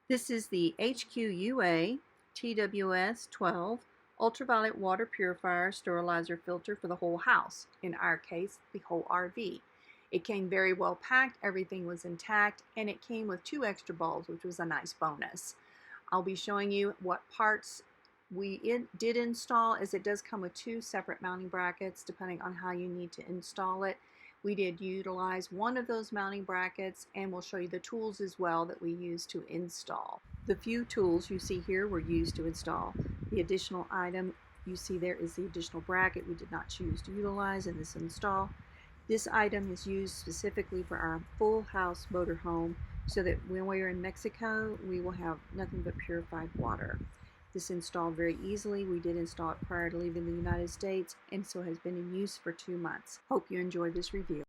This is the HQUA TWS 12 Ultraviolet Water Purifier Sterilizer filter for the whole house, in our case, the whole RV. It came very well packed, everything was intact, and it came with 2 extra bulbs, which was a nice bonus. I'll be showing you what parts we did install, as it does come with 2 separate mounting brackets depending on how you need to install it. We did utilize one of those mounting brackets, and we'll show you the tools as well that we used to install. The few tools you see here were used to install. The additional item you see there is the additional bracket we did not choose to utilize in this install. This item is used specifically for our full house motorhome, so that when we are in Mexico, we will have nothing but purified water. This installed very easily. We did install it prior to leaving the United States, and so has been in use for 2 months. Hope you enjoyed this review.